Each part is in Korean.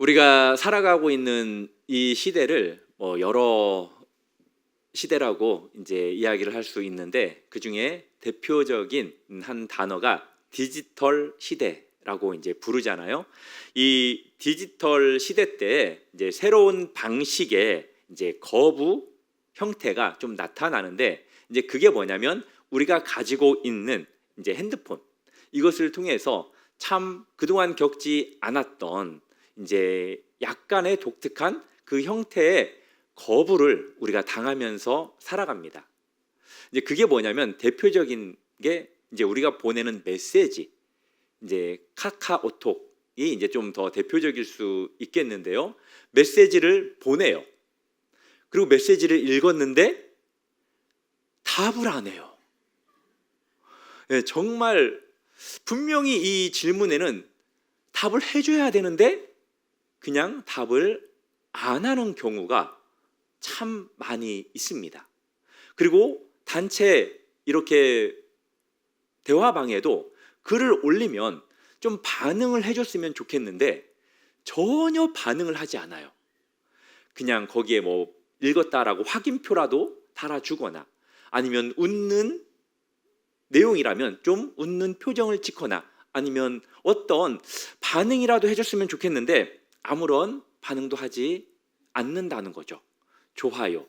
우리가 살아가고 있는 이 시대를 여러 시대라고 이제 이야기를 할 수 있는데, 그 중에 대표적인 한 단어가 디지털 시대라고 이제 부르잖아요. 이 디지털 시대 때 이제 새로운 방식의 이제 거부 형태가 좀 나타나는데, 이제 그게 뭐냐면 우리가 가지고 있는 이제 핸드폰, 이것을 통해서 참 그동안 겪지 않았던 이제 약간의 독특한 그 형태의 거부를 우리가 당하면서 살아갑니다. 이제 그게 뭐냐면 대표적인 게 이제 우리가 보내는 메시지, 이제 카카오톡이 이제 좀 더 대표적일 수 있겠는데요. 메시지를 보내요. 그리고 메시지를 읽었는데 답을 안 해요. 정말 분명히 이 질문에는 답을 해줘야 되는데 그냥 답을 안 하는 경우가 참 많이 있습니다. 그리고 단체 이렇게 대화방에도 글을 올리면 좀 반응을 해줬으면 좋겠는데 전혀 반응을 하지 않아요. 그냥 거기에 뭐 읽었다라고 확인표라도 달아주거나, 아니면 웃는 내용이라면 좀 웃는 표정을 찍거나, 아니면 어떤 반응이라도 해줬으면 좋겠는데 아무런 반응도 하지 않는다는 거죠. 좋아요,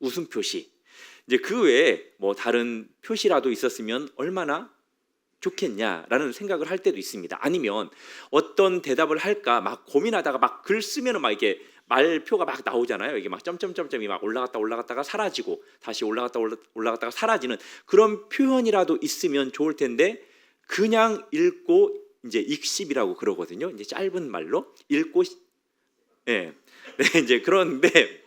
웃음 표시, 이제 그 외에 뭐 다른 표시라도 있었으면 얼마나 좋겠냐라는 생각을 할 때도 있습니다. 아니면 어떤 대답을 할까 막 고민하다가 막 글 쓰면은 막 이게 말표가 막 나오잖아요. 이게 막 점점점점이 막 올라갔다가 사라지고 다시 올라갔다가 사라지는 그런 표현이라도 있으면 좋을 텐데, 그냥 읽고 이제 익십이라고 그러거든요. 이제 짧은 말로 읽고, 네, 이제 그런데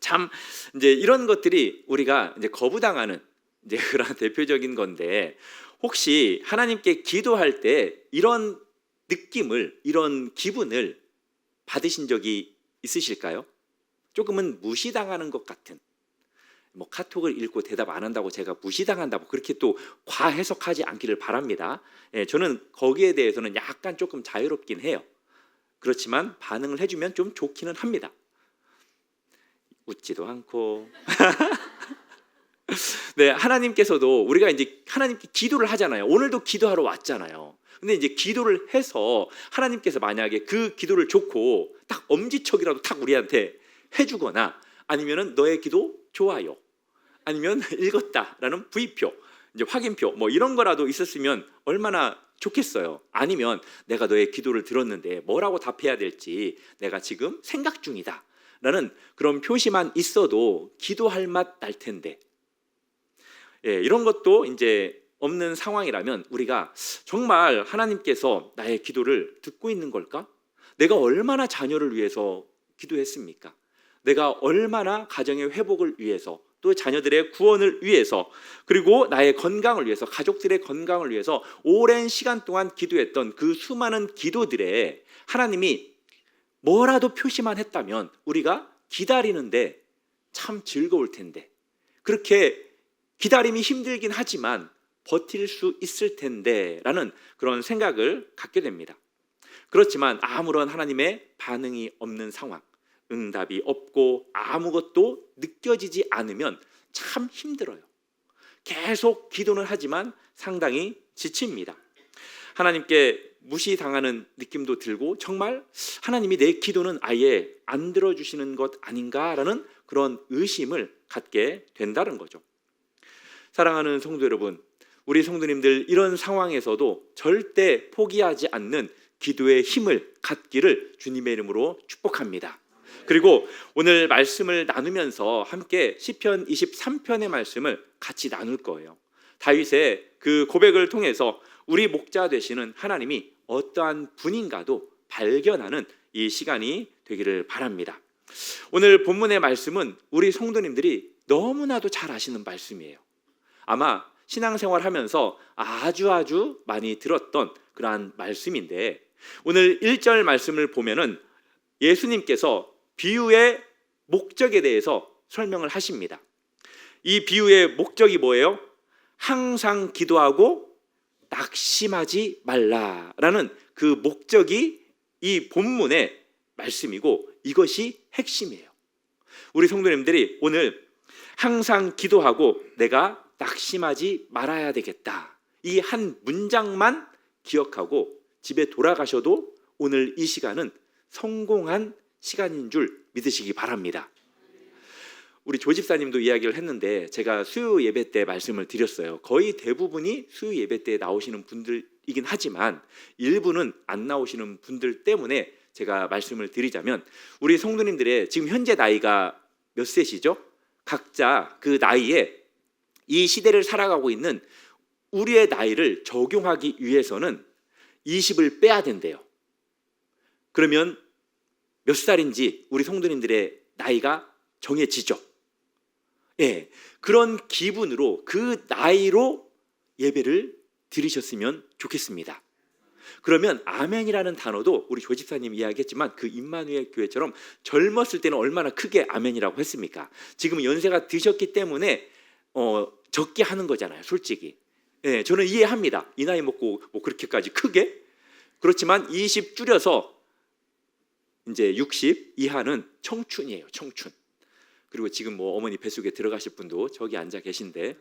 참 이제 이런 것들이 우리가 이제 거부당하는 이제 그런 대표적인 건데, 혹시 하나님께 기도할 때 이런 느낌을, 이런 기분을 받으신 적이 있으실까요? 조금은 무시당하는 것 같은, 뭐 카톡을 읽고 대답 안 한다고 제가 무시당한다고 그렇게 또 과해석하지 않기를 바랍니다. 저는 거기에 대해서는 약간 조금 자유롭긴 해요. 그렇지만 반응을 해주면 좀 좋기는 합니다. 웃지도 않고. 네, 하나님께서도 우리가 이제 하나님께 기도를 하잖아요. 오늘도 기도하러 왔잖아요. 근데 이제 기도를 해서 하나님께서 만약에 그 기도를 좋고 딱 엄지척이라도 딱 우리한테 해주거나, 아니면은 너의 기도 좋아요, 아니면 읽었다라는 V표, 이제 확인표, 뭐 이런 거라도 있었으면 얼마나 좋겠어요. 아니면 내가 너의 기도를 들었는데 뭐라고 답해야 될지 내가 지금 생각 중이다 라는 그런 표시만 있어도 기도할 맛 날 텐데, 이런 것도 이제 없는 상황이라면 우리가 정말 하나님께서 나의 기도를 듣고 있는 걸까? 내가 얼마나 자녀를 위해서 기도했습니까? 내가 얼마나 가정의 회복을 위해서, 또 자녀들의 구원을 위해서, 그리고 나의 건강을 위해서, 가족들의 건강을 위해서 오랜 시간 동안 기도했던 그 수많은 기도들에 하나님이 뭐라도 표시만 했다면 우리가 기다리는데 참 즐거울 텐데, 그렇게 기다림이 힘들긴 하지만 버틸 수 있을 텐데 라는 그런 생각을 갖게 됩니다. 그렇지만 아무런 하나님의 반응이 없는 상황, 응답이 없고 아무것도 느껴지지 않으면 참 힘들어요. 계속 기도는 하지만 상당히 지칩니다. 하나님께 무시당하는 느낌도 들고, 정말 하나님이 내 기도는 아예 안 들어주시는 것 아닌가라는 그런 의심을 갖게 된다는 거죠. 사랑하는 성도 여러분, 우리 성도님들 이런 상황에서도 절대 포기하지 않는 기도의 힘을 갖기를 주님의 이름으로 축복합니다. 그리고 오늘 말씀을 나누면서 함께 시편 23편의 말씀을 같이 나눌 거예요. 다윗의 그 고백을 통해서 우리 목자 되시는 하나님이 어떠한 분인가도 발견하는 이 시간이 되기를 바랍니다. 오늘 본문의 말씀은 우리 성도님들이 너무나도 잘 아시는 말씀이에요. 아마 신앙생활 하면서 아주 많이 들었던 그러한 말씀인데, 오늘 1절 말씀을 보면은 예수님께서 비유의 목적에 대해서 설명을 하십니다. 이 비유의 목적이 뭐예요? 항상 기도하고 낙심하지 말라라는 그 목적이 이 본문의 말씀이고 이것이 핵심이에요. 우리 성도님들이 오늘 항상 기도하고 내가 낙심하지 말아야 되겠다, 이 한 문장만 기억하고 집에 돌아가셔도 오늘 이 시간은 성공한 시간인 줄 믿으시기 바랍니다. 우리 조 집사님도 이야기를 했는데 제가 수요 예배 때 말씀을 드렸어요. 거의 대부분이 수요 예배 때 나오시는 분들이긴 하지만 일부는 안 나오시는 분들 때문에 제가 말씀을 드리자면, 우리 성도님들의 지금 현재 나이가 몇 세시죠? 각자 그 나이에 이 시대를 살아가고 있는 우리의 나이를 적용하기 위해서는 20을 빼야 된대요. 그러면 몇 살인지 우리 성도님들의 나이가 정해지죠. 예, 그런 기분으로 그 나이로 예배를 드리셨으면 좋겠습니다. 그러면 아멘이라는 단어도 우리 조 집사님 이야기했지만 그 임마누엘 교회처럼 젊었을 때는 얼마나 크게 아멘이라고 했습니까? 지금 연세가 드셨기 때문에 적게 하는 거잖아요, 솔직히. 예, 저는 이해합니다. 이 나이 먹고 뭐 그렇게까지 크게? 그렇지만 20 줄여서 이제 60 이하는 청춘이에요, 청춘. 그리고 지금 뭐 어머니 뱃속에 들어가실 분도 저기 앉아 계신데,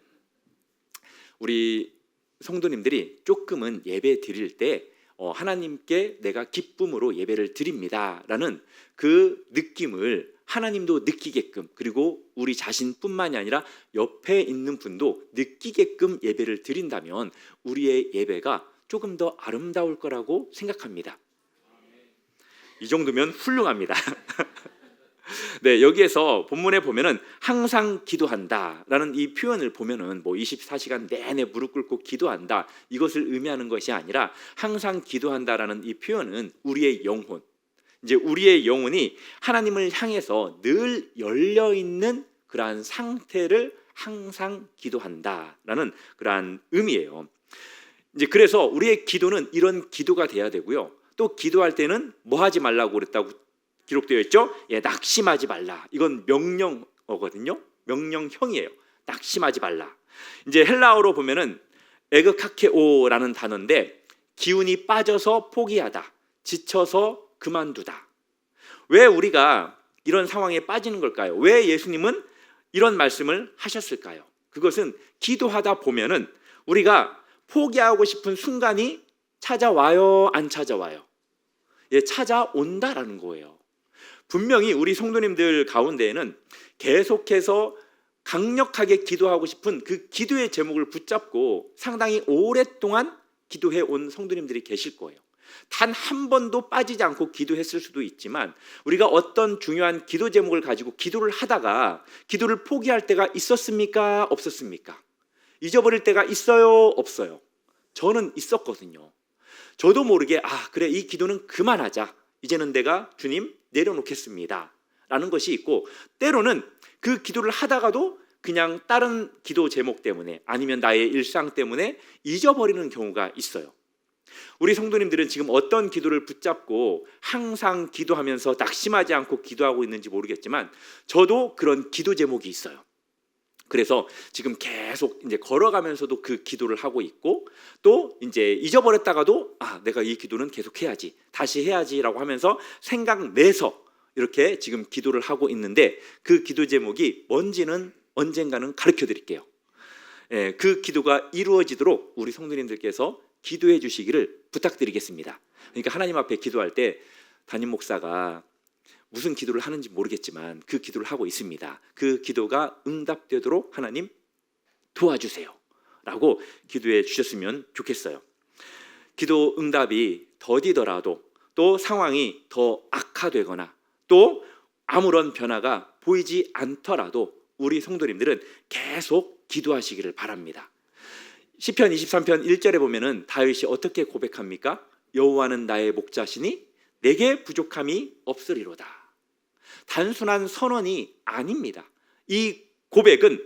우리 성도님들이 조금은 예배 드릴 때 하나님께 내가 기쁨으로 예배를 드립니다라는 그 느낌을 하나님도 느끼게끔, 그리고 우리 자신뿐만이 아니라 옆에 있는 분도 느끼게끔 예배를 드린다면 우리의 예배가 조금 더 아름다울 거라고 생각합니다. 이 정도면 훌륭합니다. 네, 여기에서 본문에 보면은 항상 기도한다라는 이 표현을 보면은 뭐 24시간 내내 무릎 꿇고 기도한다, 이것을 의미하는 것이 아니라 항상 기도한다라는 이 표현은 우리의 영혼, 이제 우리의 영혼이 하나님을 향해서 늘 열려 있는 그러한 상태를 항상 기도한다라는 그러한 의미예요. 이제 그래서 우리의 기도는 이런 기도가 돼야 되고요. 또 기도할 때는 뭐 하지 말라고 그랬다고 기록되어 있죠? 예, 낙심하지 말라. 이건 명령어거든요. 명령형이에요. 낙심하지 말라. 이제 헬라어로 보면은 에그카케오라는 단어인데, 기운이 빠져서 포기하다, 지쳐서 그만두다. 왜 우리가 이런 상황에 빠지는 걸까요? 왜 예수님은 이런 말씀을 하셨을까요? 그것은 기도하다 보면은 우리가 포기하고 싶은 순간이 찾아와요, 안 찾아와요? 예, 찾아온다라는 거예요. 분명히 우리 성도님들 가운데에는 계속해서 강력하게 기도하고 싶은 그 기도의 제목을 붙잡고 상당히 오랫동안 기도해 온 성도님들이 계실 거예요. 단 한 번도 빠지지 않고 기도했을 수도 있지만, 우리가 어떤 중요한 기도 제목을 가지고 기도를 하다가 기도를 포기할 때가 있었습니까? 없었습니까? 잊어버릴 때가 있어요? 없어요? 저는 있었거든요. 저도 모르게 그래, 이 기도는 그만하자, 이제는 내가 주님 내려놓겠습니다 라는 것이 있고, 때로는 그 기도를 하다가도 그냥 다른 기도 제목 때문에 아니면 나의 일상 때문에 잊어버리는 경우가 있어요. 우리 성도님들은 지금 어떤 기도를 붙잡고 항상 기도하면서 낙심하지 않고 기도하고 있는지 모르겠지만, 저도 그런 기도 제목이 있어요. 그래서 지금 계속 이제 걸어가면서도 그 기도를 하고 있고, 또 이제 잊어버렸다가도 내가 이 기도는 계속 해야지, 다시 해야지라고 하면서 생각내서 이렇게 지금 기도를 하고 있는데, 그 기도 제목이 뭔지는 언젠가는 가르쳐 드릴게요. 예, 그 기도가 이루어지도록 우리 성도님들께서 기도해 주시기를 부탁드리겠습니다. 그러니까 하나님 앞에 기도할 때 담임 목사가 무슨 기도를 하는지 모르겠지만 그 기도를 하고 있습니다. 그 기도가 응답되도록 하나님 도와주세요 라고 기도해 주셨으면 좋겠어요. 기도 응답이 더디더라도, 또 상황이 더 악화되거나 또 아무런 변화가 보이지 않더라도 우리 성도님들은 계속 기도하시기를 바랍니다. 시편 23편 1절에 보면은 다윗이 어떻게 고백합니까? 여호와는 나의 목자시니 내게 부족함이 없으리로다. 단순한 선언이 아닙니다. 이 고백은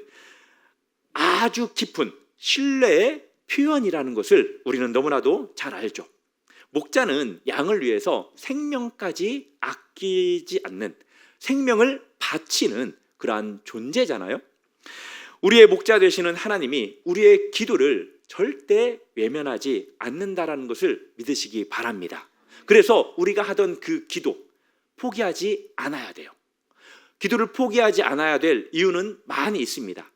아주 깊은 신뢰의 표현이라는 것을 우리는 너무나도 잘 알죠. 목자는 양을 위해서 생명까지 아끼지 않는, 생명을 바치는 그러한 존재잖아요. 우리의 목자 되시는 하나님이 우리의 기도를 절대 외면하지 않는다라는 것을 믿으시기 바랍니다. 그래서 우리가 하던 그 기도, 포기하지 않아야 돼요. 기도를 포기하지 않아야 될 이유는 많이 있습니다.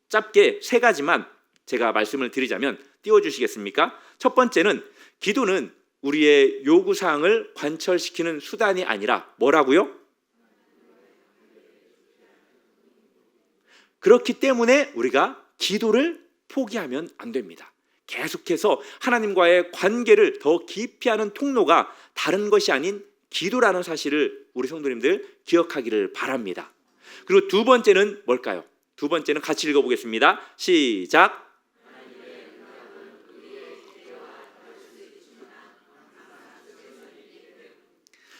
짧게 세 가지만 제가 말씀을 드리자면 띄워주시겠습니까? 첫 번째는 기도는 우리의 요구사항을 관철시키는 수단이 아니라 뭐라고요? 그렇기 때문에 우리가 기도를 포기하면 안 됩니다. 계속해서 하나님과의 관계를 더 깊이 하는 통로가 다른 것이 아닌 기도라는 사실을 우리 성도님들 기억하기를 바랍니다. 그리고 두 번째는 뭘까요? 두 번째는 같이 읽어보겠습니다. 시작.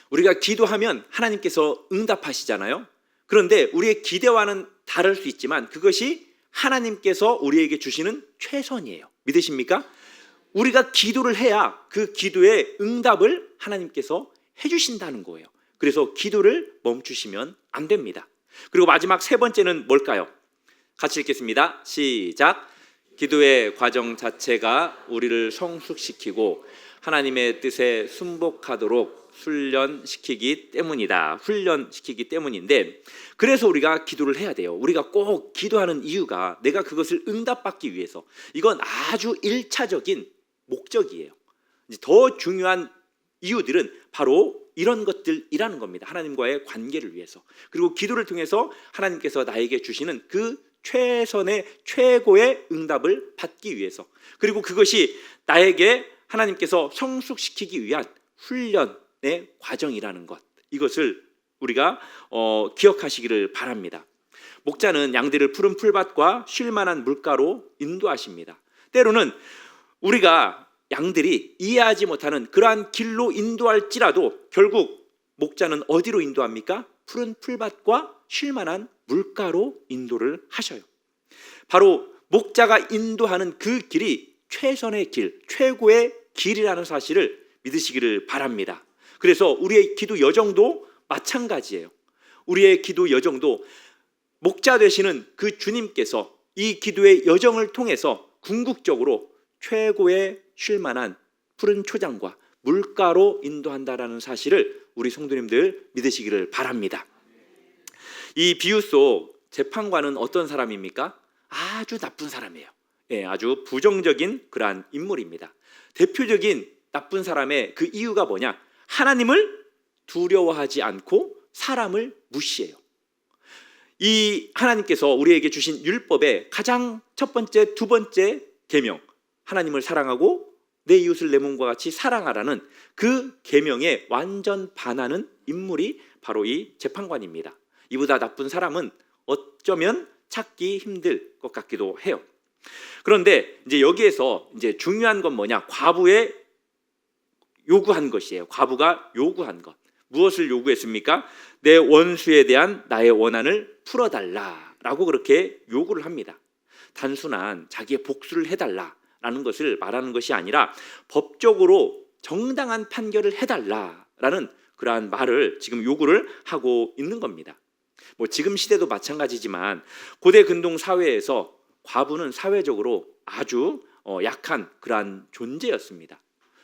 우리가 기도하면 하나님께서 응답하시잖아요. 그런데 우리의 기대와는 다를 수 있지만 그것이 하나님께서 우리에게 주시는 최선이에요. 믿으십니까? 우리가 기도를 해야 그 기도의 응답을 하나님께서 해주신다는 거예요. 그래서 기도를 멈추시면 안 됩니다. 그리고 마지막 세 번째는 뭘까요? 같이 읽겠습니다. 시작. 기도의 과정 자체가 우리를 성숙시키고 하나님의 뜻에 순복하도록 훈련시키기 때문인데, 그래서 우리가 기도를 해야 돼요. 우리가 꼭 기도하는 이유가 내가 그것을 응답받기 위해서, 이건 아주 1차적인 목적이에요. 더 중요한 이유들은 바로 이런 것들이라는 겁니다. 하나님과의 관계를 위해서, 그리고 기도를 통해서 하나님께서 나에게 주시는 그 최선의 최고의 응답을 받기 위해서, 그리고 그것이 나에게 하나님께서 성숙시키기 위한 훈련의 과정이라는 것, 이것을 우리가 기억하시기를 바랍니다. 목자는 양들을 푸른 풀밭과 쉴 만한 물가로 인도하십니다. 때로는 우리가 양들이 이해하지 못하는 그러한 길로 인도할지라도 결국 목자는 어디로 인도합니까? 푸른 풀밭과 쉴 만한 물가로 인도를 하셔요. 바로 목자가 인도하는 그 길이 최선의 길, 최고의 길이라는 사실을 믿으시기를 바랍니다. 그래서 우리의 기도 여정도 마찬가지예요. 우리의 기도 여정도 목자 되시는 그 주님께서 이 기도의 여정을 통해서 궁극적으로 최고의 쉴만한 푸른 초장과 물가로 인도한다라는 사실을 우리 성도님들 믿으시기를 바랍니다. 이 비유 속 재판관은 어떤 사람입니까? 아주 나쁜 사람이에요. 아주 부정적인 그러한 인물입니다. 대표적인 나쁜 사람의 그 이유가 뭐냐? 하나님을 두려워하지 않고 사람을 무시해요. 이 하나님께서 우리에게 주신 율법의 가장 첫 번째, 두 번째 계명, 하나님을 사랑하고 내 이웃을 내 몸과 같이 사랑하라는 그 계명에 완전 반하는 인물이 바로 이 재판관입니다. 이보다 나쁜 사람은 어쩌면 찾기 힘들 것 같기도 해요. 그런데 이제 여기에서 이제 중요한 건 뭐냐? 과부의 요구한 것이에요. 과부가 요구한 것. 무엇을 요구했습니까? 내 원수에 대한 나의 원한을 풀어달라라고 그렇게 요구를 합니다. 단순한 자기의 복수를 해달라라는 것을 말하는 것이 아니라 법적으로 정당한 판결을 해달라라는 그러한 말을 지금 요구를 하고 있는 겁니다. 뭐 지금 시대도 마찬가지지만 고대 근동 사회에서 과부는 사회적으로 아주 약한 그러한 존재였습니다.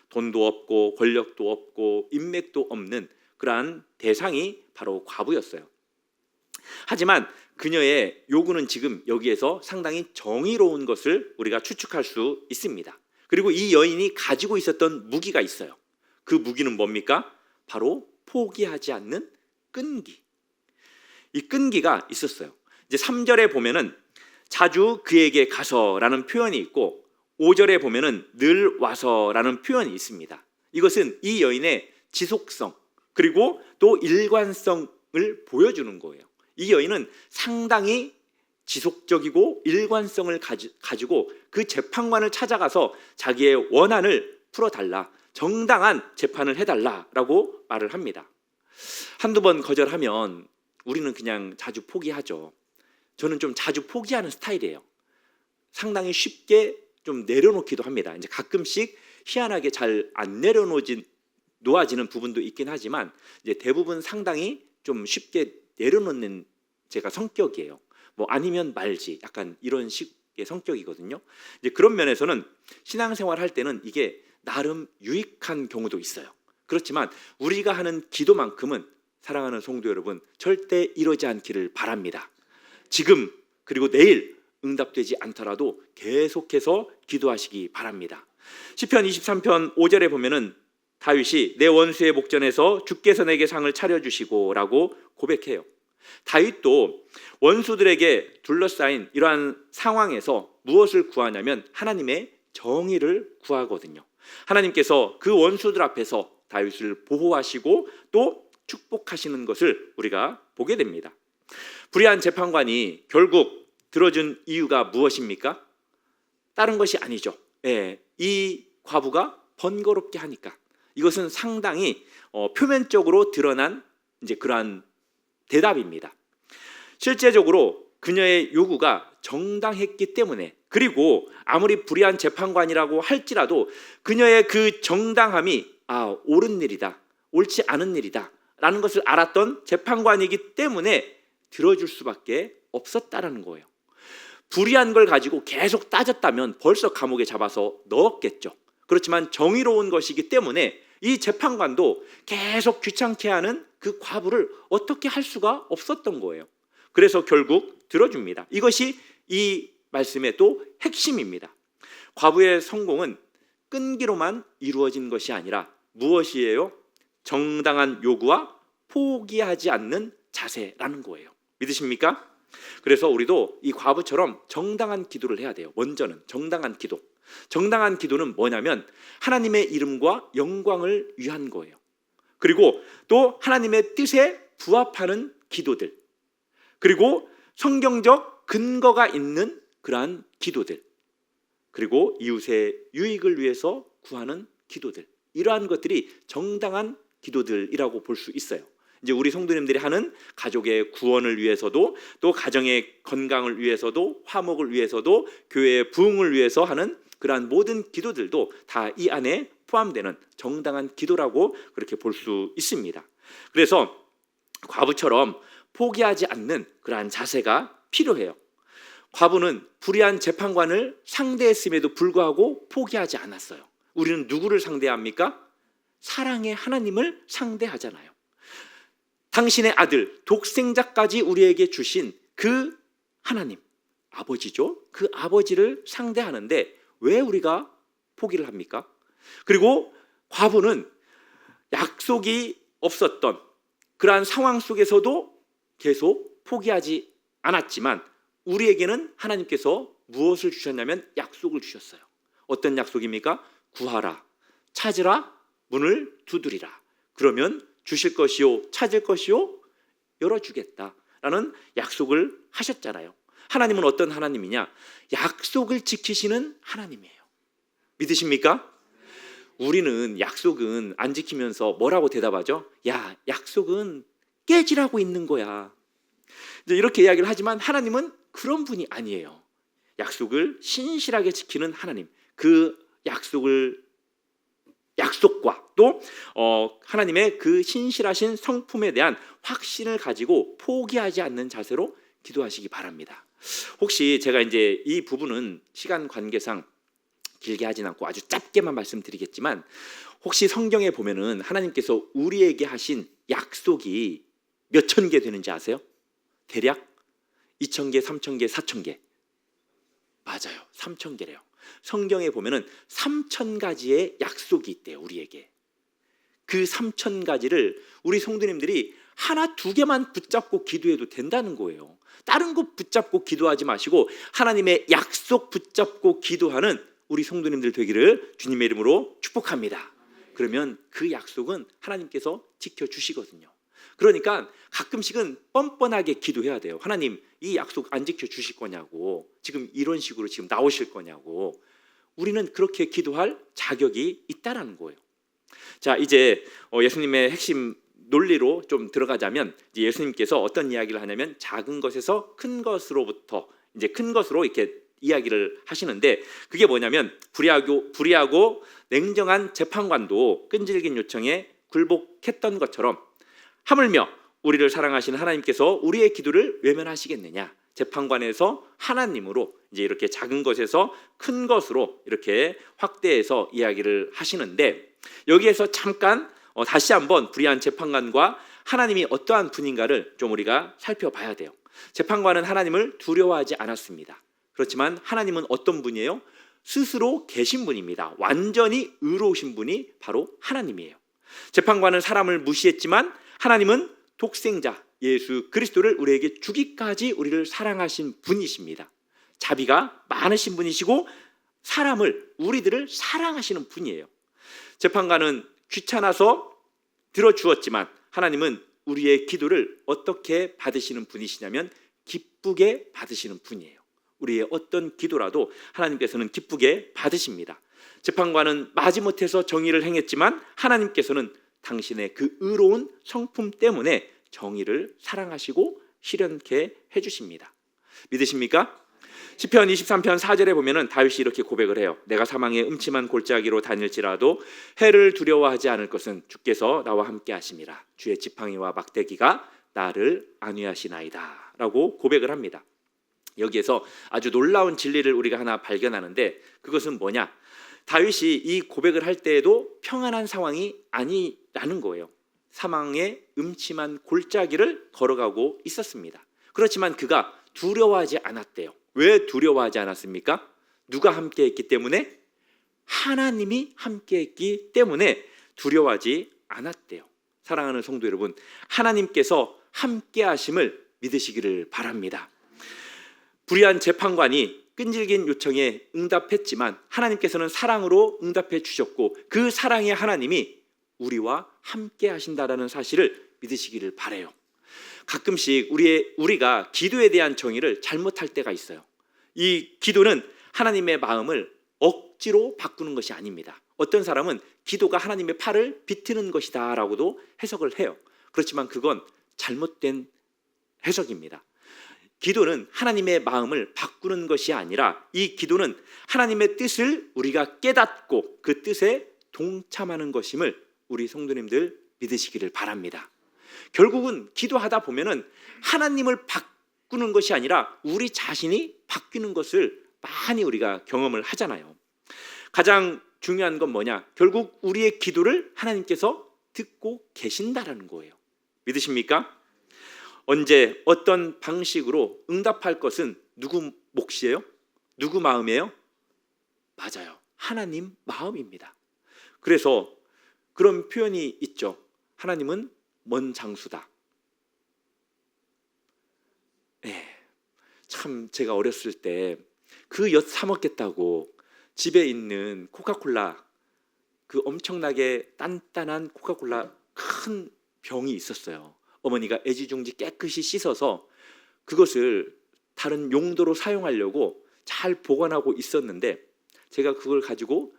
돈도 없고 권력도 없고 인맥도 없는 그러한 대상이 바로 과부였어요. 하지만 그녀의 요구는 지금 여기에서 상당히 정의로운 것을 우리가 추측할 수 있습니다. 그리고 이 여인이 가지고 있었던 무기가 있어요. 그 무기는 뭡니까? 바로 포기하지 않는 끈기. 이 끈기가 있었어요. 이제 3절에 보면은 자주 그에게 가서라는 표현이 있고 5절에 보면은 늘 와서라는 표현이 있습니다. 이것은 이 여인의 지속성 그리고 또 일관성을 보여주는 거예요. 이 여인은 상당히 지속적이고 일관성을 가지고 그 재판관을 찾아가서 자기의 원한을 풀어달라, 정당한 재판을 해달라라고 말을 합니다. 한두 번 거절하면 우리는 그냥 자주 포기하죠. 저는 좀 자주 포기하는 스타일이에요. 상당히 쉽게 좀 내려놓기도 합니다. 이제 가끔씩 희한하게 잘 안 놓아지는 부분도 있긴 하지만 이제 대부분 상당히 좀 쉽게 내려놓는 제가 성격이에요. 뭐 아니면 말지 약간 이런 식의 성격이거든요. 이제 그런 면에서는 신앙생활 할 때는 이게 나름 유익한 경우도 있어요. 그렇지만 우리가 하는 기도만큼은 사랑하는 성도 여러분, 절대 이러지 않기를 바랍니다. 지금 그리고 내일 응답되지 않더라도 계속해서 기도하시기 바랍니다. 시편 23편 5절에 보면은 다윗이 내 원수의 목전에서 주께서 내게 상을 차려주시고 라고 고백해요. 다윗도 원수들에게 둘러싸인 이러한 상황에서 무엇을 구하냐면 하나님의 정의를 구하거든요. 하나님께서 그 원수들 앞에서 다윗을 보호하시고 또 축복하시는 것을 우리가 보게 됩니다. 불의한 재판관이 결국 들어준 이유가 무엇입니까? 다른 것이 아니죠. 이 과부가 번거롭게 하니까. 이것은 상당히 표면적으로 드러난 이제 그러한 대답입니다. 실제적으로 그녀의 요구가 정당했기 때문에, 그리고 아무리 불의한 재판관이라고 할지라도 그녀의 그 정당함이 옳은 일이다, 옳지 않은 일이다 라는 것을 알았던 재판관이기 때문에 들어줄 수밖에 없었다라는 거예요. 불의한 걸 가지고 계속 따졌다면 벌써 감옥에 잡아서 넣었겠죠. 그렇지만 정의로운 것이기 때문에 이 재판관도 계속 귀찮게 하는 그 과부를 어떻게 할 수가 없었던 거예요. 그래서 결국 들어줍니다. 이것이 이 말씀의 또 핵심입니다. 과부의 성공은 끈기로만 이루어진 것이 아니라 무엇이에요? 정당한 요구와 포기하지 않는 자세라는 거예요. 믿으십니까? 그래서 우리도 이 과부처럼 정당한 기도를 해야 돼요. 먼저는 정당한 기도. 정당한 기도는 뭐냐면 하나님의 이름과 영광을 위한 거예요. 그리고 또 하나님의 뜻에 부합하는 기도들, 그리고 성경적 근거가 있는 그러한 기도들, 그리고 이웃의 유익을 위해서 구하는 기도들, 이러한 것들이 정당한 기도들이라고 볼 수 있어요. 이제 우리 성도님들이 하는 가족의 구원을 위해서도, 또 가정의 건강을 위해서도, 화목을 위해서도, 교회의 부흥을 위해서 하는 그러한 모든 기도들도 다 이 안에 포함되는 정당한 기도라고 그렇게 볼 수 있습니다. 그래서 과부처럼 포기하지 않는 그러한 자세가 필요해요. 과부는 불의한 재판관을 상대했음에도 불구하고 포기하지 않았어요. 우리는 누구를 상대합니까? 사랑의 하나님을 상대하잖아요. 당신의 아들 독생자까지 우리에게 주신 그 하나님, 아버지죠. 그 아버지를 상대하는데 왜 우리가 포기를 합니까? 그리고 과부는 약속이 없었던 그러한 상황 속에서도 계속 포기하지 않았지만 우리에게는 하나님께서 무엇을 주셨냐면 약속을 주셨어요. 어떤 약속입니까? 구하라, 찾으라, 문을 두드리라. 그러면 주실 것이요, 찾을 것이요, 열어주겠다라는 약속을 하셨잖아요. 하나님은 어떤 하나님이냐? 약속을 지키시는 하나님이에요. 믿으십니까? 우리는 약속은 안 지키면서 뭐라고 대답하죠? 야, 약속은 깨지라고 있는 거야. 이제 이렇게 이야기를 하지만 하나님은 그런 분이 아니에요. 약속을 신실하게 지키는 하나님, 그 약속과 또 하나님의 그 신실하신 성품에 대한 확신을 가지고 포기하지 않는 자세로 기도하시기 바랍니다. 혹시 제가 이제 이 부분은 시간 관계상 길게 하진 않고 아주 짧게만 말씀드리겠지만, 혹시 성경에 보면은 하나님께서 우리에게 하신 약속이 몇천 개 되는지 아세요? 대략 2,000개, 3,000개, 4,000개. 맞아요. 3,000개래요. 성경에 보면은 3,000가지의 약속이 있대요, 우리에게. 그 3,000가지를 우리 성도님들이 하나, 두 개만 붙잡고 기도해도 된다는 거예요. 다른 거 붙잡고 기도하지 마시고 하나님의 약속 붙잡고 기도하는 우리 성도님들 되기를 주님의 이름으로 축복합니다. 그러면 그 약속은 하나님께서 지켜주시거든요. 그러니까 가끔씩은 뻔뻔하게 기도해야 돼요. 하나님, 이 약속 안 지켜주실 거냐고, 지금 이런 식으로 지금 나오실 거냐고. 우리는 그렇게 기도할 자격이 있다라는 거예요. 자, 이제 예수님의 핵심 논리로 좀 들어가자면, 이제 예수님께서 어떤 이야기를 하냐면 작은 것에서 큰 것으로부터 이제 큰 것으로 이렇게 이야기를 하시는데, 그게 뭐냐면 불의하고 냉정한 재판관도 끈질긴 요청에 굴복했던 것처럼 하물며 우리를 사랑하시는 하나님께서 우리의 기도를 외면하시겠느냐? 재판관에서 하나님으로 이제 이렇게 작은 것에서 큰 것으로 이렇게 확대해서 이야기를 하시는데, 여기에서 잠깐 다시 한번 불의한 재판관과 하나님이 어떠한 분인가를 좀 우리가 살펴봐야 돼요. 재판관은 하나님을 두려워하지 않았습니다. 그렇지만 하나님은 어떤 분이에요? 스스로 계신 분입니다. 완전히 의로우신 분이 바로 하나님이에요. 재판관은 사람을 무시했지만 하나님은 독생자 예수 그리스도를 우리에게 주기까지 우리를 사랑하신 분이십니다. 자비가 많으신 분이시고 우리들을 사랑하시는 분이에요. 재판관은 귀찮아서 들어주었지만 하나님은 우리의 기도를 어떻게 받으시는 분이시냐면 기쁘게 받으시는 분이에요. 우리의 어떤 기도라도 하나님께서는 기쁘게 받으십니다. 재판관은 마지못해서 정의를 행했지만 하나님께서는 당신의 그 의로운 성품 때문에 정의를 사랑하시고 실현케 해주십니다. 믿으십니까? 시편 23편 4절에 보면은 다윗이 이렇게 고백을 해요. 내가 사망의 음침한 골짜기로 다닐지라도 해를 두려워하지 않을 것은 주께서 나와 함께 하심이라. 주의 지팡이와 막대기가 나를 안위하시나이다 라고 고백을 합니다. 여기에서 아주 놀라운 진리를 우리가 하나 발견하는데 그것은 뭐냐? 다윗이 이 고백을 할 때에도 평안한 상황이 아니라는 거예요. 사망의 음침한 골짜기를 걸어가고 있었습니다. 그렇지만 그가 두려워하지 않았대요. 왜 두려워하지 않았습니까? 누가 함께했기 때문에? 하나님이 함께했기 때문에 두려워하지 않았대요. 사랑하는 성도 여러분, 하나님께서 함께하심을 믿으시기를 바랍니다. 불의한 재판관이 끈질긴 요청에 응답했지만 하나님께서는 사랑으로 응답해 주셨고 그 사랑의 하나님이 우리와 함께 하신다라는 사실을 믿으시기를 바라요. 가끔씩 우리가 기도에 대한 정의를 잘못할 때가 있어요. 이 기도는 하나님의 마음을 억지로 바꾸는 것이 아닙니다. 어떤 사람은 기도가 하나님의 팔을 비트는 것이다 라고도 해석을 해요. 그렇지만 그건 잘못된 해석입니다. 기도는 하나님의 마음을 바꾸는 것이 아니라 이 기도는 하나님의 뜻을 우리가 깨닫고 그 뜻에 동참하는 것임을 우리 성도님들 믿으시기를 바랍니다. 결국은 기도하다 보면은 하나님을 바꾸는 것이 아니라 우리 자신이 바뀌는 것을 많이 우리가 경험을 하잖아요. 가장 중요한 건 뭐냐? 결국 우리의 기도를 하나님께서 듣고 계신다라는 거예요. 믿으십니까? 언제 어떤 방식으로 응답할 것은 누구 몫이에요? 누구 마음이에요? 맞아요. 하나님 마음입니다. 그래서 그런 표현이 있죠. 하나님은 먼 장수다. 참 제가 어렸을 때 그 엿 사 먹겠다고 집에 있는 코카콜라 그 엄청나게 단단한 코카콜라 큰 병이 있었어요. 어머니가 애지중지 깨끗이 씻어서 그것을 다른 용도로 사용하려고 잘 보관하고 있었는데 제가 그걸 가지고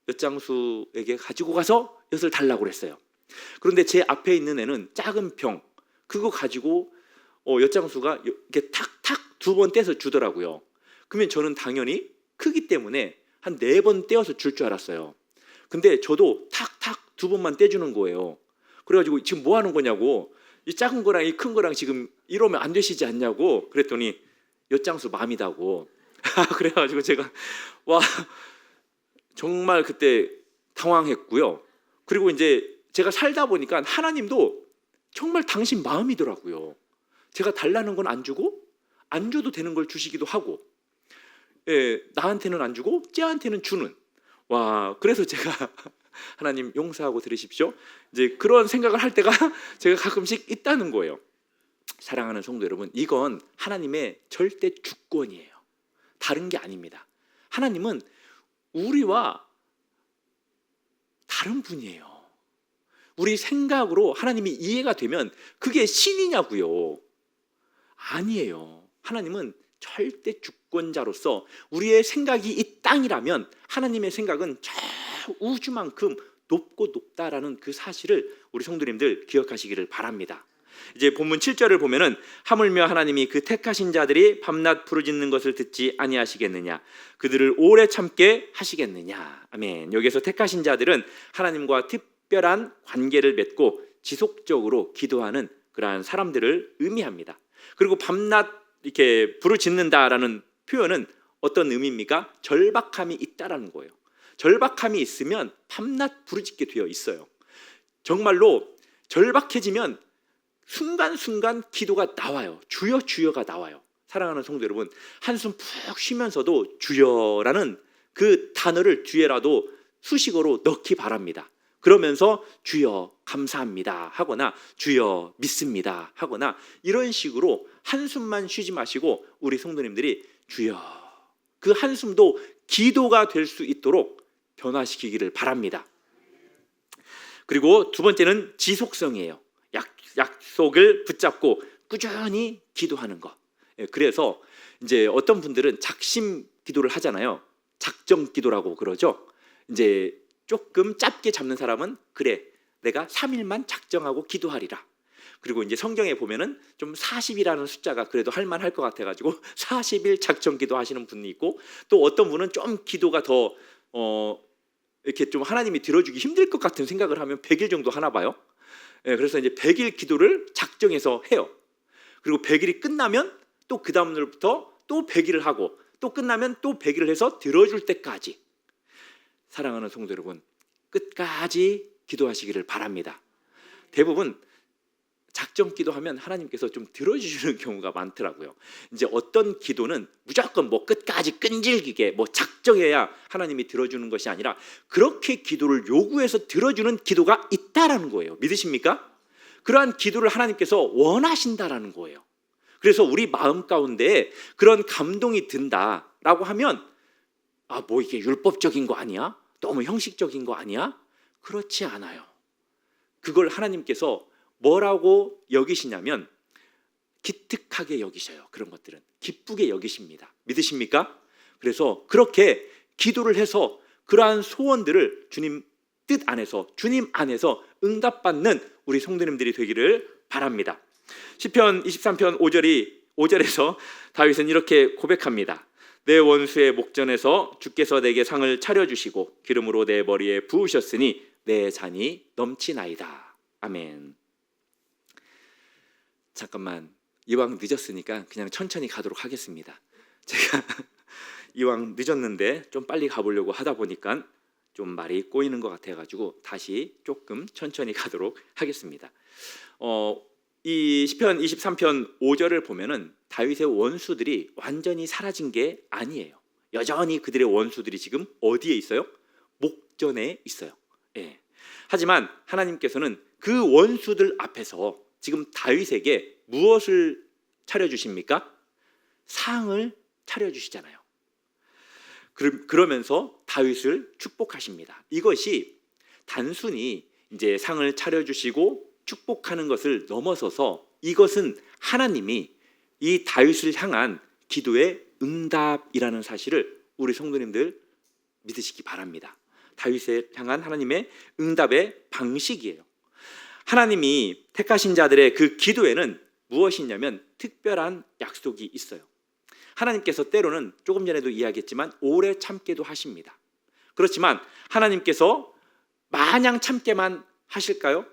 엿장수에게 가지고 가서 엿을 달라고 그랬어요. 그런데 제 앞에 있는 애는 작은 병 그거 가지고 엿장수가 이렇게 탁탁 2번 떼서 주더라고요. 그러면 저는 당연히 크기 때문에 한 4번 떼어서 줄 줄 알았어요. 근데 저도 탁탁 2번만 떼주는 거예요. 그래가지고 지금 뭐 하는 거냐고, 이 작은 거랑 이 큰 거랑 지금 이러면 안 되시지 않냐고 그랬더니 엿장수 맘이다고. 그래가지고 제가 와 정말 그때 당황했고요. 그리고 이제 제가 살다 보니까 하나님도 정말 당신 마음이더라고요. 제가 달라는 건 안 주고 안 줘도 되는 걸 주시기도 하고, 나한테는 안 주고 쟤한테는 주는. 와, 그래서 제가 하나님 용서하고 들으십시오. 이제 그런 생각을 할 때가 제가 가끔씩 있다는 거예요. 사랑하는 성도 여러분, 이건 하나님의 절대 주권이에요. 다른 게 아닙니다. 하나님은 우리와 다른 분이에요. 우리 생각으로 하나님이 이해가 되면 그게 신이냐고요? 아니에요. 하나님은 절대 주권자로서 우리의 생각이 이 땅이라면 하나님의 생각은 저 우주만큼 높고 높다라는 그 사실을 우리 성도님들 기억하시기를 바랍니다. 이제 본문 7절을 보면은 하물며 하나님이 그 택하신 자들이 밤낮 부르짖는 것을 듣지 아니하시겠느냐, 그들을 오래 참게 하시겠느냐. 아멘. 여기서 택하신 자들은 하나님과 특별한 관계를 맺고 지속적으로 기도하는 그러한 사람들을 의미합니다. 그리고 밤낮 이렇게 부르짖는다라는 표현은 어떤 의미입니까? 절박함이 있다라는 거예요. 절박함이 있으면 밤낮 부르짖게 되어 있어요. 정말로 절박해지면 순간순간 기도가 나와요. 주여 주여가 나와요. 사랑하는 성도 여러분, 한숨 푹 쉬면서도 주여라는 그 단어를 뒤에라도 수식어로 넣기 바랍니다. 그러면서 주여 감사합니다 하거나 주여 믿습니다 하거나 이런 식으로 한숨만 쉬지 마시고 우리 성도님들이 주여, 그 한숨도 기도가 될 수 있도록 변화시키기를 바랍니다. 그리고 두 번째는 지속성이에요. 약속을 붙잡고 꾸준히 기도하는 것. 그래서 이제 어떤 분들은 작심 기도를 하잖아요. 작정 기도라고 그러죠. 이제 조금 짧게 잡는 사람은 그래, 내가 3일만 작정하고 기도하리라. 그리고 이제 성경에 보면은 좀 40이라는 숫자가 그래도 할만할 것 같아가지고 40일 작정 기도하시는 분이 있고, 또 어떤 분은 좀 기도가 더 이렇게 좀 하나님이 들어주기 힘들 것 같은 생각을 하면 100일 정도 하나 봐요. 그래서 이제 100일 기도를 작정해서 해요. 그리고 100일이 끝나면 또 그 다음 날부터 또 100일을 하고 또 끝나면 또 100일을 해서 들어줄 때까지. 사랑하는 성도 여러분, 끝까지 기도하시기를 바랍니다. 대부분 작정 기도하면 하나님께서 좀 들어주시는 경우가 많더라고요. 이제 어떤 기도는 무조건 뭐 끝까지 끈질기게 뭐 작정해야 하나님이 들어주는 것이 아니라 그렇게 기도를 요구해서 들어주는 기도가 있다라는 거예요. 믿으십니까? 그러한 기도를 하나님께서 원하신다라는 거예요. 그래서 우리 마음 가운데 그런 감동이 든다라고 하면 뭐 이게 율법적인 거 아니야? 너무 형식적인 거 아니야? 그렇지 않아요. 그걸 하나님께서 뭐라고 여기시냐면 기특하게 여기셔요. 그런 것들은 기쁘게 여기십니다. 믿으십니까? 그래서 그렇게 기도를 해서 그러한 소원들을 주님 뜻 안에서, 주님 안에서 응답받는 우리 성도님들이 되기를 바랍니다. 시편 23편 5절에서 다윗은 이렇게 고백합니다. 내 원수의 목전에서 주께서 내게 상을 차려주시고 기름으로 내 머리에 부으셨으니 내 잔이 넘치나이다. 아멘. 잠깐만, 이왕 늦었으니까 그냥 천천히 가도록 하겠습니다. 제가 이왕 늦었는데 좀 빨리 가보려고 하다 보니까 좀 말이 꼬이는 것 같아가지고 다시 조금 천천히 가도록 하겠습니다. 이 시편 23편 5절을 보면은 다윗의 원수들이 완전히 사라진 게 아니에요. 여전히 그들의 원수들이 지금 어디에 있어요? 목전에 있어요. 예. 하지만 하나님께서는 그 원수들 앞에서 지금 다윗에게 무엇을 차려주십니까? 상을 차려주시잖아요. 그러면서 다윗을 축복하십니다. 이것이 단순히 이제 상을 차려주시고 축복하는 것을 넘어서서 이것은 하나님이 이 다윗을 향한 기도의 응답이라는 사실을 우리 성도님들 믿으시기 바랍니다. 다윗을 향한 하나님의 응답의 방식이에요. 하나님이 택하신 자들의 그 기도에는 무엇이냐면 특별한 약속이 있어요. 하나님께서 때로는 조금 전에도 이야기했지만 오래 참게도 하십니다. 그렇지만 하나님께서 마냥 참게만 하실까요?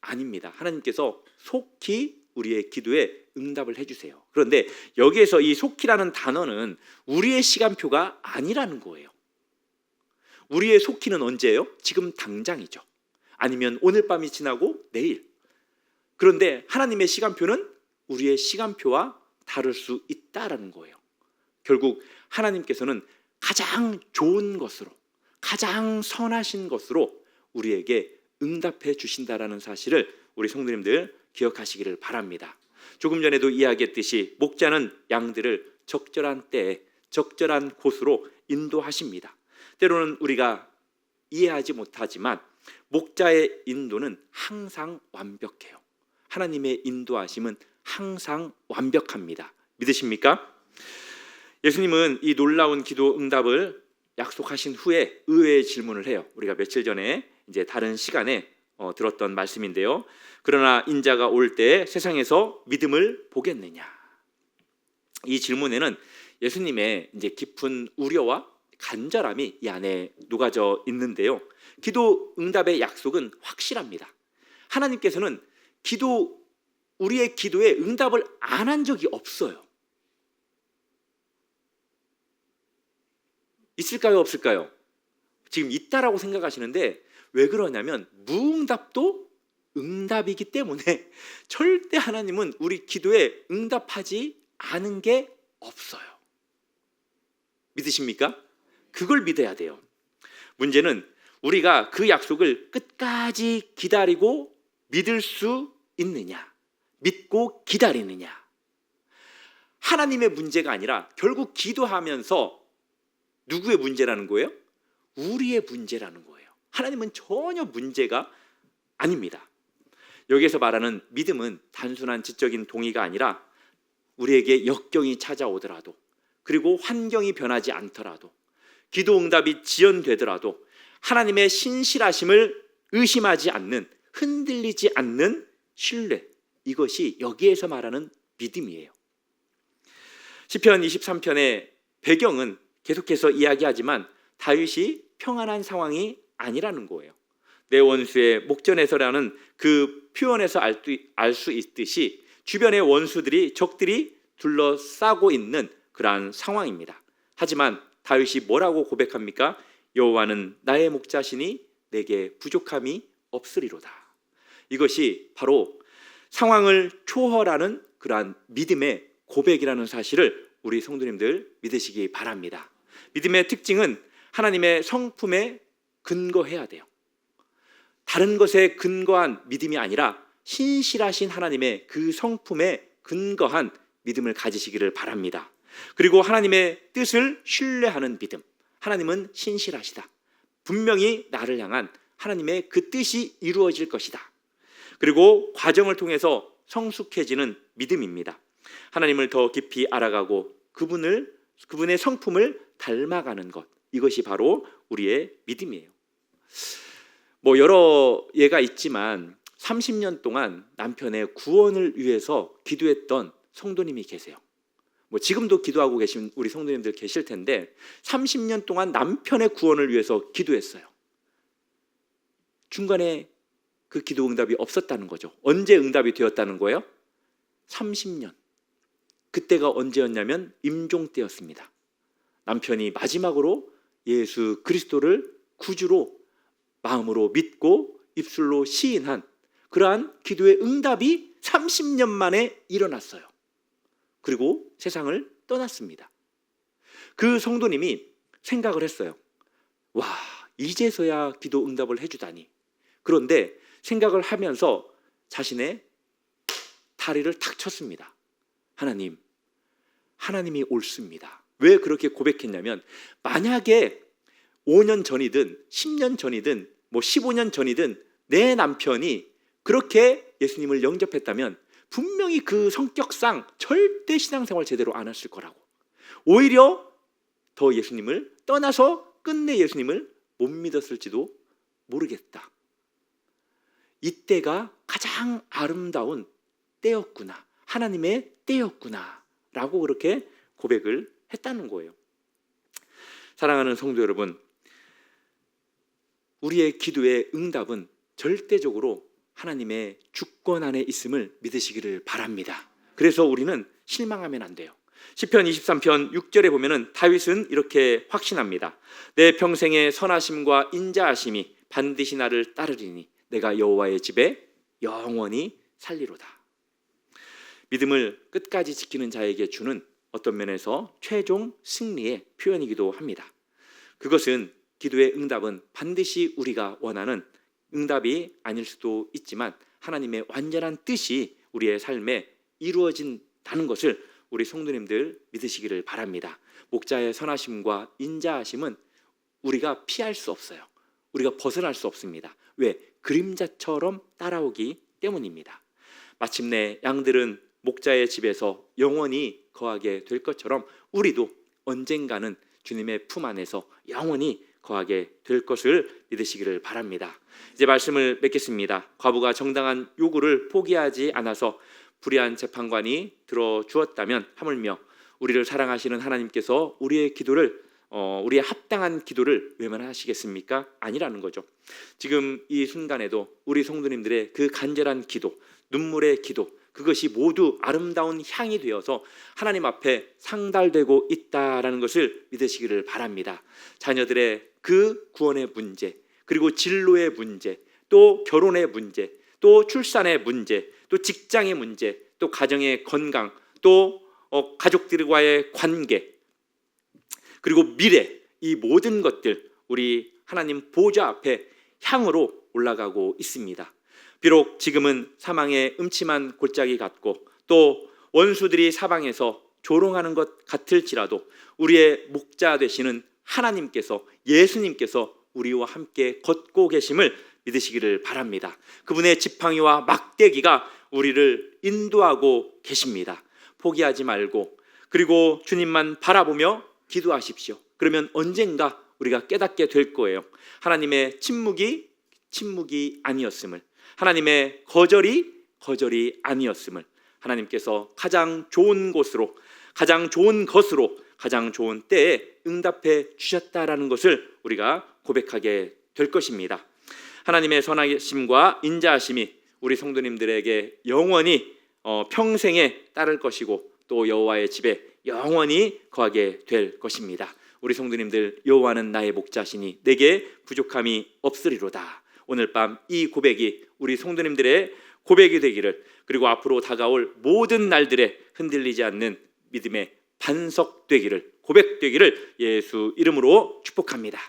아닙니다. 하나님께서 속히 우리의 기도에 응답을 해주세요. 그런데 여기에서 이 속히라는 단어는 우리의 시간표가 아니라는 거예요. 우리의 속히는 언제예요? 지금 당장이죠. 아니면 오늘 밤이 지나고 내일. 그런데 하나님의 시간표는 우리의 시간표와 다를 수 있다라는 거예요. 결국 하나님께서는 가장 좋은 것으로, 가장 선하신 것으로 우리에게 응답해 주신다라는 사실을 우리 성도님들 기억하시기를 바랍니다. 조금 전에도 이야기했듯이 목자는 양들을 적절한 때에 적절한 곳으로 인도하십니다. 때로는 우리가 이해하지 못하지만 목자의 인도는 항상 완벽해요. 하나님의 인도하심은 항상 완벽합니다. 믿으십니까? 예수님은 이 놀라운 기도 응답을 약속하신 후에 의외의 질문을 해요. 우리가 며칠 전에 이제 다른 시간에 들었던 말씀인데요. 그러나 인자가 올 때 세상에서 믿음을 보겠느냐? 이 질문에는 예수님의 이제 깊은 우려와 간절함이 이 안에 녹아져 있는데요. 기도 응답의 약속은 확실합니다. 하나님께서는 우리의 기도에 응답을 안 한 적이 없어요. 있을까요? 없을까요? 지금 있다라고 생각하시는데 왜 그러냐면 무응답도 응답이기 때문에 절대 하나님은 우리 기도에 응답하지 않은 게 없어요. 믿으십니까? 그걸 믿어야 돼요. 문제는 우리가 그 약속을 끝까지 기다리고 믿을 수 있느냐, 믿고 기다리느냐. 하나님의 문제가 아니라 결국 기도하면서 누구의 문제라는 거예요? 우리의 문제라는 거예요. 하나님은 전혀 문제가 아닙니다. 여기에서 말하는 믿음은 단순한 지적인 동의가 아니라 우리에게 역경이 찾아오더라도, 그리고 환경이 변하지 않더라도, 기도 응답이 지연되더라도 하나님의 신실하심을 의심하지 않는, 흔들리지 않는 신뢰, 이것이 여기에서 말하는 믿음이에요. 시편 23편의 배경은 계속해서 이야기하지만 다윗이 평안한 상황이 아니라는 거예요. 내 원수의 목전에서라는 그 표현에서 알 수 있듯이 주변의 원수들이, 적들이 둘러싸고 있는 그러한 상황입니다. 하지만 다윗이 뭐라고 고백합니까? 여호와는 나의 목자시니 내게 부족함이 없으리로다. 이것이 바로 상황을 초월하는 그러한 믿음의 고백이라는 사실을 우리 성도님들 믿으시기 바랍니다. 믿음의 특징은 하나님의 성품에 근거해야 돼요. 다른 것에 근거한 믿음이 아니라 신실하신 하나님의 그 성품에 근거한 믿음을 가지시기를 바랍니다. 그리고 하나님의 뜻을 신뢰하는 믿음. 하나님은 신실하시다. 분명히 나를 향한 하나님의 그 뜻이 이루어질 것이다. 그리고 과정을 통해서 성숙해지는 믿음입니다. 하나님을 더 깊이 알아가고 그분의 성품을 닮아가는 것. 이것이 바로 우리의 믿음이에요. 여러 예가 있지만 30년 동안 남편의 구원을 위해서 기도했던 성도님이 계세요. 지금도 기도하고 계신 우리 성도님들 계실 텐데 30년 동안 남편의 구원을 위해서 기도했어요. 중간에 그 기도 응답이 없었다는 거죠. 언제 응답이 되었다는 거예요? 30년. 그때가 언제였냐면 임종 때였습니다. 남편이 마지막으로 예수 그리스도를 구주로 마음으로 믿고 입술로 시인한 그러한 기도의 응답이 30년 만에 일어났어요. 그리고 세상을 떠났습니다. 그 성도님이 생각을 했어요. 와, 이제서야 기도 응답을 해주다니. 그런데 생각을 하면서 자신의 다리를 탁 쳤습니다. 하나님이 옳습니다. 왜 그렇게 고백했냐면, 만약에 5년 전이든 10년 전이든 15년 전이든 내 남편이 그렇게 예수님을 영접했다면 분명히 그 성격상 절대 신앙생활 제대로 안 했을 거라고. 오히려 더 예수님을 떠나서 끝내 예수님을 못 믿었을지도 모르겠다. 이때가 가장 아름다운 때였구나. 하나님의 때였구나. 라고 그렇게 고백을 했다는 거예요. 사랑하는 성도 여러분, 우리의 기도의 응답은 절대적으로 하나님의 주권 안에 있음을 믿으시기를 바랍니다. 그래서 우리는 실망하면 안 돼요. 시편 23편 6절에 보면은 다윗은 이렇게 확신합니다. 내 평생의 선하심과 인자하심이 반드시 나를 따르리니 내가 여호와의 집에 영원히 살리로다. 믿음을 끝까지 지키는 자에게 주는 어떤 면에서 최종 승리의 표현이기도 합니다. 그것은 기도의 응답은 반드시 우리가 원하는 응답이 아닐 수도 있지만 하나님의 완전한 뜻이 우리의 삶에 이루어진다는 것을 우리 성도님들 믿으시기를 바랍니다. 목자의 선하심과 인자하심은 우리가 피할 수 없어요. 우리가 벗어날 수 없습니다. 왜? 그림자처럼 따라오기 때문입니다. 마침내 양들은 목자의 집에서 영원히 거하게 될 것처럼 우리도 언젠가는 주님의 품 안에서 영원히 거하게 될 것을 믿으시기를 바랍니다. 이제 말씀을 맺겠습니다. 과부가 정당한 요구를 포기하지 않아서 불의한 재판관이 들어주었다면 하물며 우리를 사랑하시는 하나님께서 우리의 기도를 우리의 합당한 기도를 외면하시겠습니까? 아니라는 거죠. 지금 이 순간에도 우리 성도님들의 그 간절한 기도, 눈물의 기도, 그것이 모두 아름다운 향이 되어서 하나님 앞에 상달되고 있다라는 것을 믿으시기를 바랍니다. 자녀들의 그 구원의 문제, 그리고 진로의 문제, 또 결혼의 문제, 또 출산의 문제, 또 직장의 문제, 또 가정의 건강, 또 가족들과의 관계, 그리고 미래, 이 모든 것들 우리 하나님 보좌 앞에 향으로 올라가고 있습니다. 비록 지금은 사망의 음침한 골짜기 같고 또 원수들이 사방에서 조롱하는 것 같을지라도 우리의 목자 되시는 하나님께서, 예수님께서 우리와 함께 걷고 계심을 믿으시기를 바랍니다. 그분의 지팡이와 막대기가 우리를 인도하고 계십니다. 포기하지 말고, 그리고 주님만 바라보며 기도하십시오. 그러면 언젠가 우리가 깨닫게 될 거예요. 하나님의 침묵이 아니었음을, 하나님의 거절이 아니었음을, 하나님께서 가장 좋은 곳으로, 가장 좋은 것으로, 가장 좋은 때에 응답해 주셨다라는 것을 우리가 고백하게 될 것입니다. 하나님의 선하심과 인자하심이 우리 성도님들에게 영원히 평생에 따를 것이고 또 여호와의 집에 영원히 거하게 될 것입니다. 우리 성도님들, 여호와는 나의 목자시니 내게 부족함이 없으리로다. 오늘 밤 이 고백이 우리 성도님들의 고백이 되기를, 그리고 앞으로 다가올 모든 날들에 흔들리지 않는 믿음의 반석 되기를, 고백 되기를 예수 이름으로 축복합니다.